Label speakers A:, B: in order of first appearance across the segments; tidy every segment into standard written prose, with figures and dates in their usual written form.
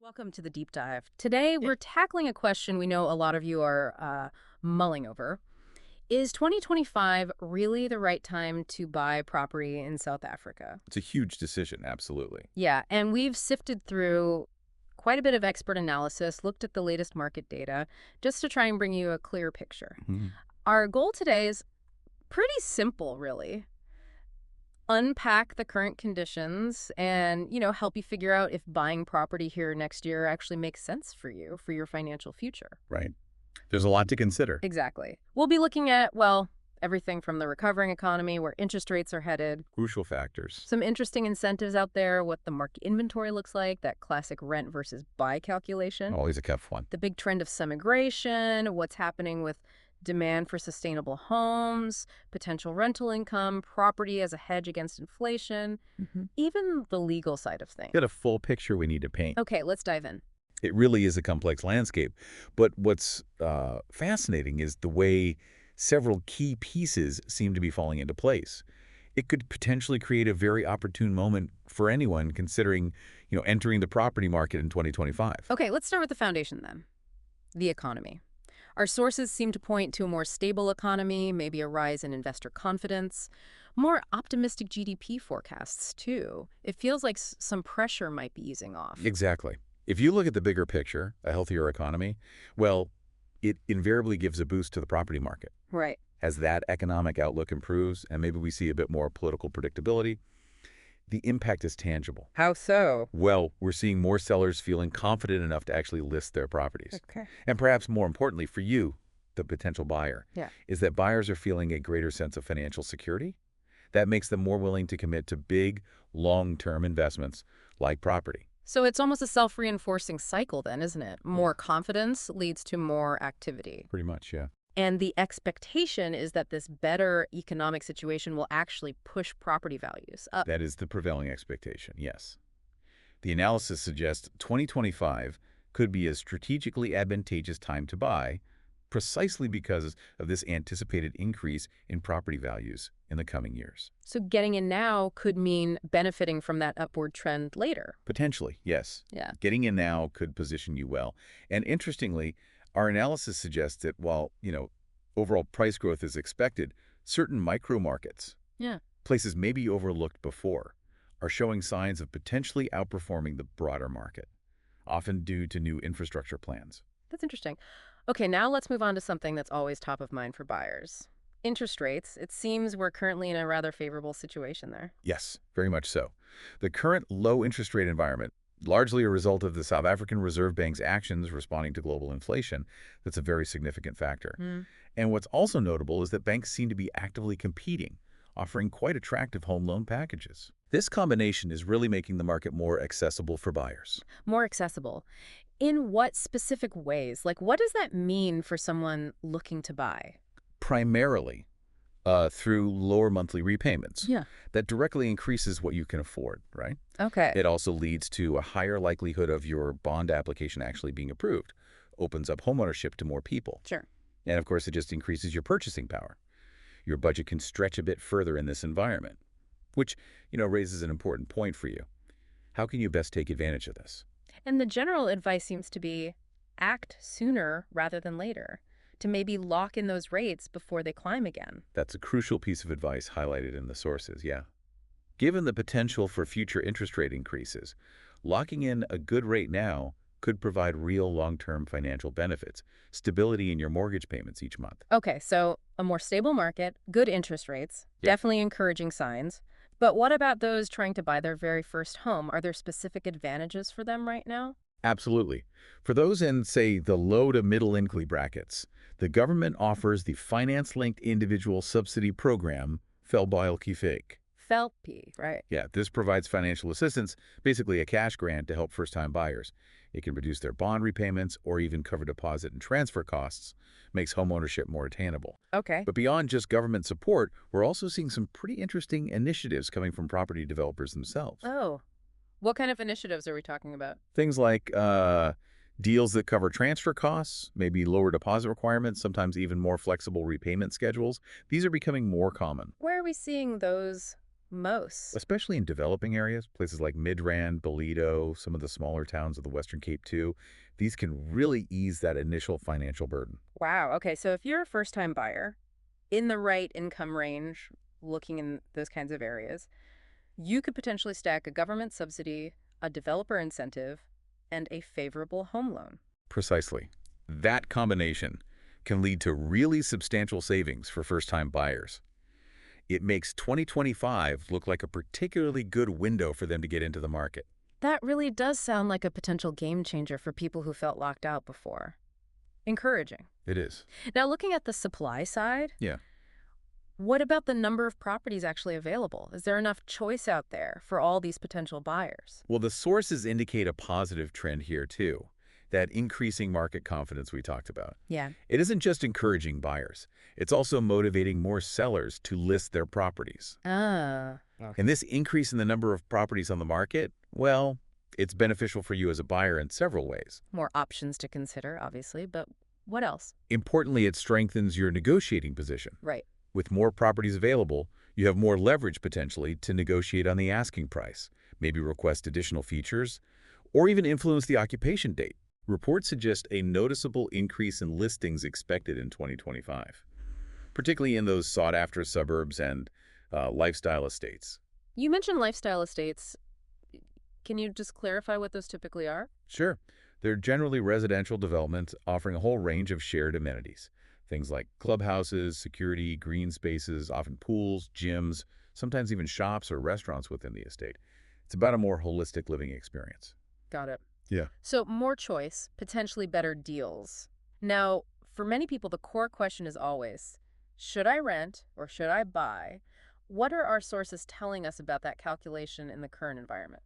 A: Welcome to the deep dive. Today, we're tackling a question we know a lot of you are mulling over. Is 2025 really the right time to buy property in South Africa?
B: It's a huge decision, absolutely.
A: Yeah, and we've sifted through quite a bit of expert analysis, looked at the latest market data, just to try and bring you a clear picture.
B: Mhm.
A: Our goal today is pretty simple, really. Unpack the current conditions and, help you figure out if buying property here next year actually makes sense for you, for your financial future.
B: Right. There's a lot to consider.
A: Exactly. We'll be looking at, well, everything from the recovering economy, where interest rates are headed,
B: Crucial factors.
A: some interesting incentives out there, what the market inventory looks like, that classic rent versus buy calculation,
B: Always a tough one.
A: the big trend of semigration, what's happening with demand for sustainable homes, potential rental income, property as a hedge against inflation, even the legal side of things.
B: Get a full picture we need to paint.
A: Okay, let's dive in.
B: It really is a complex landscape. But what's fascinating is the way several key pieces seem to be falling into place. It could potentially create a very opportune moment for anyone considering, entering the property market in 2025.
A: Okay, let's start with the foundation then. The economy. Our sources seem to point to a more stable economy, maybe a rise in investor confidence, more optimistic GDP forecasts, too. It feels like some pressure might be easing off.
B: Exactly. If you look at the bigger picture, a healthier economy, well, it invariably gives a boost to the property market.
A: Right.
B: As that economic outlook improves and maybe we see a bit more political predictability, the impact is tangible.
A: How so?
B: Well, we're seeing more sellers feeling confident enough to actually list their properties.
A: Okay.
B: And perhaps more importantly for you, the potential buyer,
A: Yeah.
B: is that buyers are feeling a greater sense of financial security. That makes them more willing to commit to big, long-term investments like property.
A: So it's almost a self-reinforcing cycle then, isn't it? More confidence leads to more activity.
B: Pretty much, yeah.
A: And the expectation is that this better economic situation will actually push property values up.
B: That is the prevailing expectation, yes. The analysis suggests 2025 could be a strategically advantageous time to buy, precisely because of this anticipated increase in property values in the coming years.
A: So getting in now could mean benefiting from that upward trend later.
B: Potentially, yes.
A: Yeah.
B: Getting in now could position you well. And interestingly, our analysis suggests that while, overall price growth is expected, certain micro markets,
A: Yeah.
B: places maybe overlooked before, are showing signs of potentially outperforming the broader market, often due to new infrastructure plans.
A: That's interesting. Okay, now let's move on to something that's always top of mind for buyers. Interest rates. It seems we're currently in a rather favorable situation there.
B: Yes, very much so. The current low interest rate environment, largely a result of the South African Reserve Bank's actions responding to global inflation, that's a very significant factor. And what's also notable is that banks seem to be actively competing, offering quite attractive home loan packages. This combination is really making the market more accessible for buyers.
A: More accessible. In what specific ways? Like, what does that mean for someone looking to buy?
B: Primarily through lower monthly repayments.
A: Yeah.
B: That directly increases what you can afford, right?
A: Okay.
B: It also leads to a higher likelihood of your bond application actually being approved, opens up homeownership to more people.
A: Sure.
B: And of course, it just increases your purchasing power. Your budget can stretch a bit further in this environment, which, raises an important point for you. How can you best take advantage of this?
A: And the general advice seems to be act sooner rather than later, to maybe lock in those rates before they climb again.
B: That's a crucial piece of advice highlighted in the sources, yeah. Given the potential for future interest rate increases, locking in a good rate now could provide real long-term financial benefits, stability in your mortgage payments each month.
A: Okay, so a more stable market, good interest rates,
B: Yeah.
A: definitely encouraging signs. But what about those trying to buy their very first home? Are there specific advantages for them right now?
B: Absolutely. For those in, say, the low to middle income brackets, the government offers the Finance-Linked Individual Subsidy Program, FLISP.
A: FELP, right?
B: Yeah, this provides financial assistance, basically a cash grant to help first-time buyers. It can reduce their bond repayments or even cover deposit and transfer costs, makes homeownership more attainable.
A: Okay.
B: But beyond just government support, we're also seeing some pretty interesting initiatives coming from property developers themselves.
A: Oh, what kind of initiatives are we talking about?
B: Things like deals that cover transfer costs, maybe lower deposit requirements, sometimes even more flexible repayment schedules. These are becoming more common.
A: Where are we seeing those most.
B: especially in developing areas, places like Midrand, Bolito, some of the smaller towns of the Western Cape too. These can really ease that initial financial burden.
A: Wow. Okay. So if you're a first-time buyer in the right income range, looking in those kinds of areas, you could potentially stack a government subsidy, a developer incentive, and a favorable home loan.
B: Precisely. That combination can lead to really substantial savings for first-time buyers. It makes 2025 look like a particularly good window for them to get into the market.
A: That really does sound like a potential game changer for people who felt locked out before. Encouraging.
B: It is.
A: Now, looking at the supply side,
B: Yeah.
A: what about the number of properties actually available? Is there enough choice out there for all these potential buyers?
B: Well, the sources indicate a positive trend here too, that increasing market confidence we talked about.
A: Yeah.
B: It isn't just encouraging buyers, it's also motivating more sellers to list their properties.
A: Ah.
B: And this increase in the number of properties on the market, well, it's beneficial for you as a buyer in several ways.
A: More options to consider, obviously, but what else?
B: Importantly, it strengthens your negotiating position.
A: Right.
B: With more properties available, you have more leverage potentially to negotiate on the asking price, maybe request additional features, or even influence the occupation date. Reports suggest a noticeable increase in listings expected in 2025, particularly in those sought-after suburbs and lifestyle estates.
A: You mentioned lifestyle estates. Can you just clarify what those typically are?
B: Sure, they're generally residential developments offering a whole range of shared amenities. Things like clubhouses, security, green spaces, often pools, gyms, sometimes even shops or restaurants within the estate. It's about a more holistic living experience.
A: Got it.
B: Yeah.
A: So more choice, potentially better deals. Now, for many people, the core question is always, should I rent or should I buy? What are our sources telling us about that calculation in the current environment?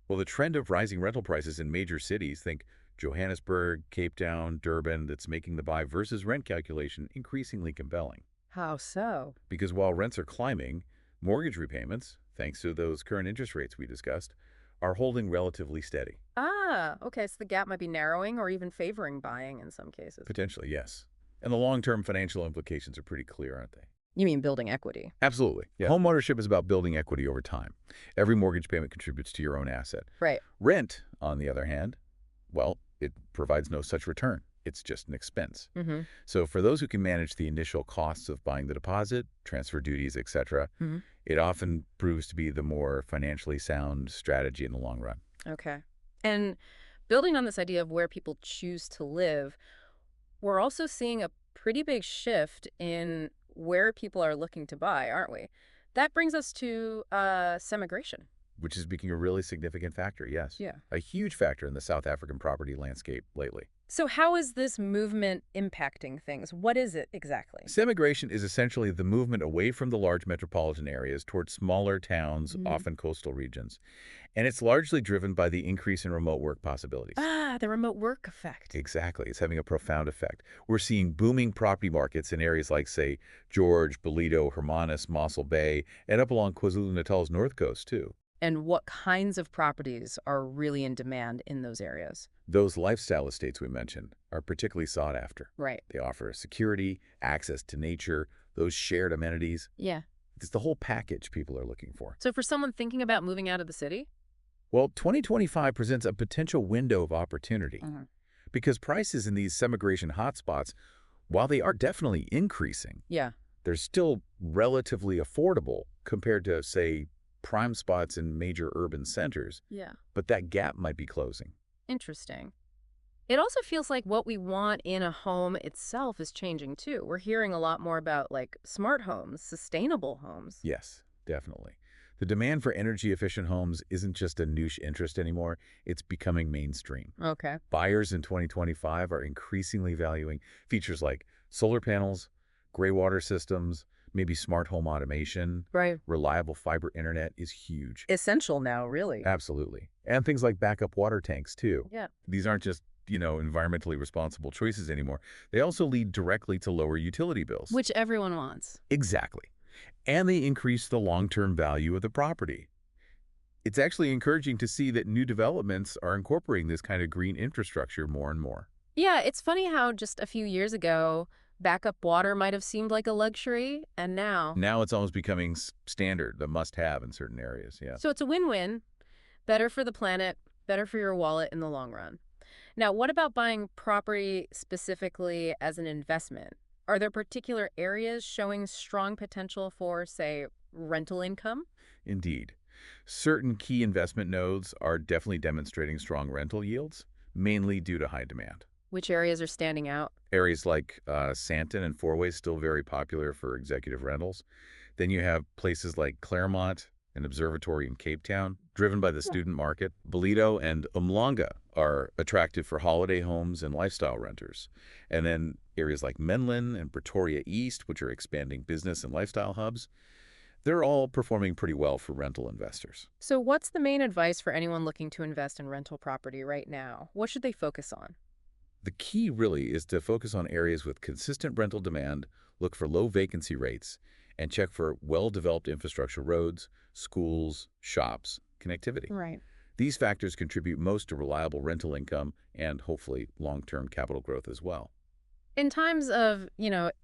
B: Well, the trend of rising rental prices in major cities, think Johannesburg, Cape Town, Durban, that's making the buy versus rent calculation increasingly compelling.
A: How so?
B: Because while rents are climbing, mortgage repayments, thanks to those current interest rates we discussed, are holding relatively steady.
A: Ah, okay, so the gap might be narrowing or even favoring buying in some cases.
B: Potentially, yes. And the long-term financial implications are pretty clear, aren't they?
A: You mean building equity?
B: Absolutely. Yeah. Home ownership is about building equity over time. Every mortgage payment contributes to your own asset.
A: Right.
B: Rent, on the other hand, well, it provides no such return. It's just an expense.
A: Mm-hmm.
B: So for those who can manage the initial costs of buying the deposit, transfer duties, etc.,
A: Mm-hmm.
B: it often proves to be the more financially sound strategy in the long run.
A: Okay. And building on this idea of where people choose to live, we're also seeing a pretty big shift in where people are looking to buy, aren't we? That brings us to semigration.
B: Which is becoming a really significant factor, yes.
A: Yeah.
B: A huge factor in the South African property landscape lately.
A: So how is this movement impacting things? What is it exactly?
B: Semigration is essentially the movement away from the large metropolitan areas towards smaller towns, often coastal regions. And it's largely driven by the increase in remote work possibilities.
A: Ah, the remote work effect.
B: Exactly. It's having a profound effect. We're seeing booming property markets in areas like, say, George, Bolito, Hermanus, Mossel Bay, and up along KwaZulu-Natal's north coast, too.
A: And what kinds of properties are really in demand in those areas?
B: Those lifestyle estates we mentioned are particularly sought after.
A: Right.
B: They offer security, access to nature, those shared amenities.
A: Yeah.
B: It's the whole package people are looking for.
A: So for someone thinking about moving out of the city?
B: Well, 2025 presents a potential window of opportunity because prices in these semigration hotspots, while they are definitely increasing,
A: Yeah.
B: they're still relatively affordable compared to, say, prime spots in major urban centers,
A: Yeah.
B: but that gap might be closing.
A: Interesting. It also feels like what we want in a home itself is changing too. We're hearing a lot more about like smart homes, sustainable homes.
B: Yes, definitely. The demand for energy-efficient homes isn't just a niche interest anymore. It's becoming mainstream.
A: Okay.
B: Buyers in 2025 are increasingly valuing features like solar panels, gray water systems, maybe smart home automation.
A: Right.
B: Reliable fiber internet is huge.
A: Essential now, really.
B: Absolutely. And things like backup water tanks, too.
A: Yeah.
B: These aren't just, environmentally responsible choices anymore. They also lead directly to lower utility bills.
A: Which everyone wants.
B: Exactly. And they increase the long-term value of the property. It's actually encouraging to see that new developments are incorporating this kind of green infrastructure more and more.
A: Yeah, it's funny how just a few years ago, Backup water might have seemed like a luxury, and now.
B: Now it's almost becoming standard, the must-have in certain areas, yeah.
A: So it's a win-win. Better for the planet, better for your wallet in the long run. Now, what about buying property specifically as an investment? Are there particular areas showing strong potential for, say, rental income?
B: Indeed. Certain key investment nodes are definitely demonstrating strong rental yields, mainly due to high demand.
A: Which areas are standing out?
B: Areas like Sandton and Four-Way still very popular for executive rentals. Then you have places like Claremont, an observatory in Cape Town, driven by the student market. Bolito and Umhlanga are attractive for holiday homes and lifestyle renters. And then areas like Menlyn and Pretoria East, which are expanding business and lifestyle hubs, they're all performing pretty well for rental investors.
A: So what's the main advice for anyone looking to invest in rental property right now? What should they focus on?
B: The key really is to focus on areas with consistent rental demand, look for low vacancy rates, and check for well-developed infrastructure roads, schools, shops, connectivity.
A: Right.
B: These factors contribute most to reliable rental income and hopefully long-term capital growth as well.
A: In times of,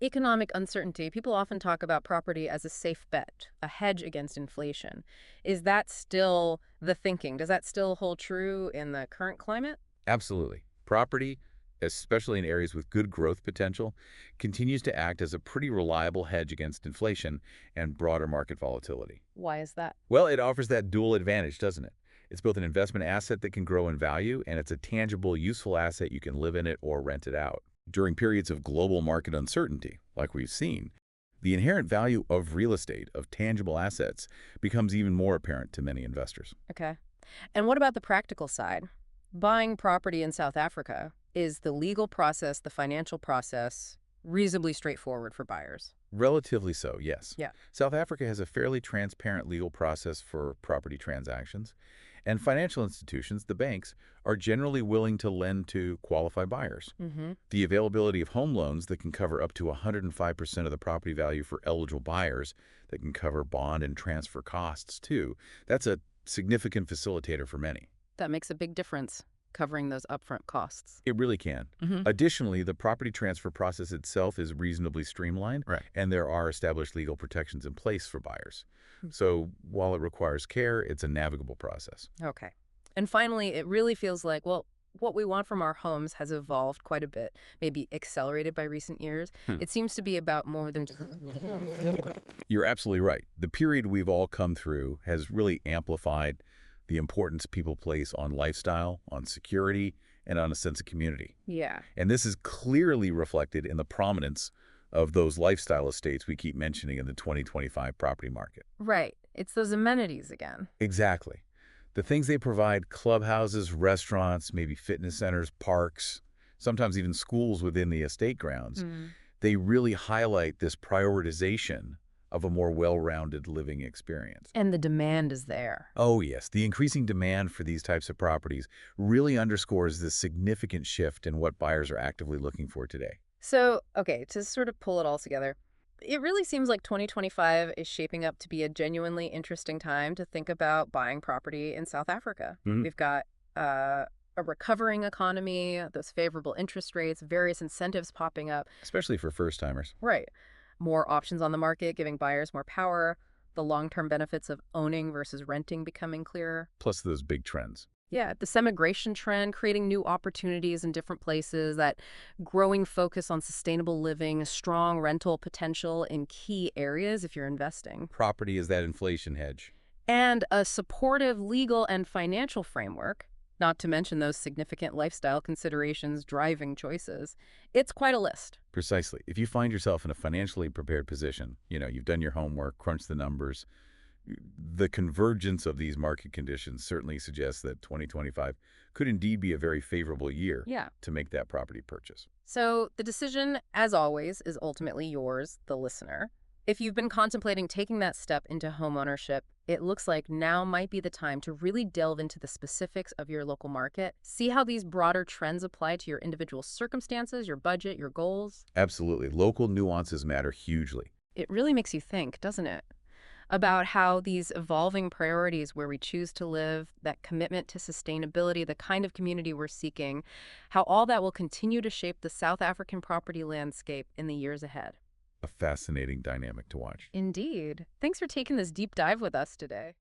A: economic uncertainty, people often talk about property as a safe bet, a hedge against inflation. Is that still the thinking? Does that still hold true in the current climate?
B: Absolutely. Property, especially in areas with good growth potential, continues to act as a pretty reliable hedge against inflation and broader market volatility.
A: Why is that?
B: Well, it offers that dual advantage, doesn't it? It's both an investment asset that can grow in value, and it's a tangible, useful asset you can live in it or rent it out. During periods of global market uncertainty, like we've seen, the inherent value of real estate, of tangible assets, becomes even more apparent to many investors.
A: Okay. And what about the practical side? Buying property in South Africa, is the legal process, the financial process, reasonably straightforward for buyers?
B: Relatively so, yes.
A: Yeah.
B: South Africa has a fairly transparent legal process for property transactions, and financial institutions, the banks, are generally willing to lend to qualified buyers.
A: Mm-hmm.
B: The availability of home loans that can cover up to 105% of the property value for eligible buyers, that can cover bond and transfer costs too, that's a significant facilitator for many.
A: That makes a big difference, covering those upfront costs.
B: It really can.
A: Mm-hmm.
B: Additionally, the property transfer process itself is reasonably streamlined,
A: Right.
B: and there are established legal protections in place for buyers. So while it requires care, it's a navigable process.
A: Okay. And finally, it really feels like, well, what we want from our homes has evolved quite a bit, maybe accelerated by recent years. It seems to be about more than just.
B: You're absolutely right. The period we've all come through has really amplified the importance people place on lifestyle, on security, and on a sense of community.
A: Yeah.
B: And this is clearly reflected in the prominence of those lifestyle estates we keep mentioning in the 2025 property market.
A: Right. It's those amenities again.
B: Exactly. The things they provide, clubhouses, restaurants, maybe fitness centers, parks, sometimes even schools within the estate grounds, they really highlight this prioritization of a more well-rounded living experience.
A: And the demand is there.
B: Oh yes, the increasing demand for these types of properties really underscores this significant shift in what buyers are actively looking for today.
A: So, okay, to sort of pull it all together, it really seems like 2025 is shaping up to be a genuinely interesting time to think about buying property in South Africa. We've got a recovering economy, those favorable interest rates, various incentives popping up.
B: Especially for first-timers.
A: Right. More options on the market, giving buyers more power, the long-term benefits of owning versus renting becoming clearer.
B: Plus those big trends.
A: Yeah, the semigration trend, creating new opportunities in different places, that growing focus on sustainable living, strong rental potential in key areas if you're investing,
B: Property is that inflation hedge.
A: and a supportive legal and financial framework, not to mention those significant lifestyle considerations driving choices. It's quite a list.
B: Precisely. If you find yourself in a financially prepared position, you've done your homework, crunched the numbers, the convergence of these market conditions certainly suggests that 2025 could indeed be a very favorable year
A: Yeah.
B: to make that property purchase.
A: So the decision, as always, is ultimately yours, the listener. If you've been contemplating taking that step into homeownership, it looks like now might be the time to really delve into the specifics of your local market, see how these broader trends apply to your individual circumstances, your budget, your goals.
B: Absolutely. Local nuances matter hugely.
A: It really makes you think, doesn't it? about how these evolving priorities where we choose to live, that commitment to sustainability, the kind of community we're seeking, how all that will continue to shape the South African property landscape in the years ahead.
B: A fascinating dynamic to watch.
A: Indeed. Thanks for taking this deep dive with us today.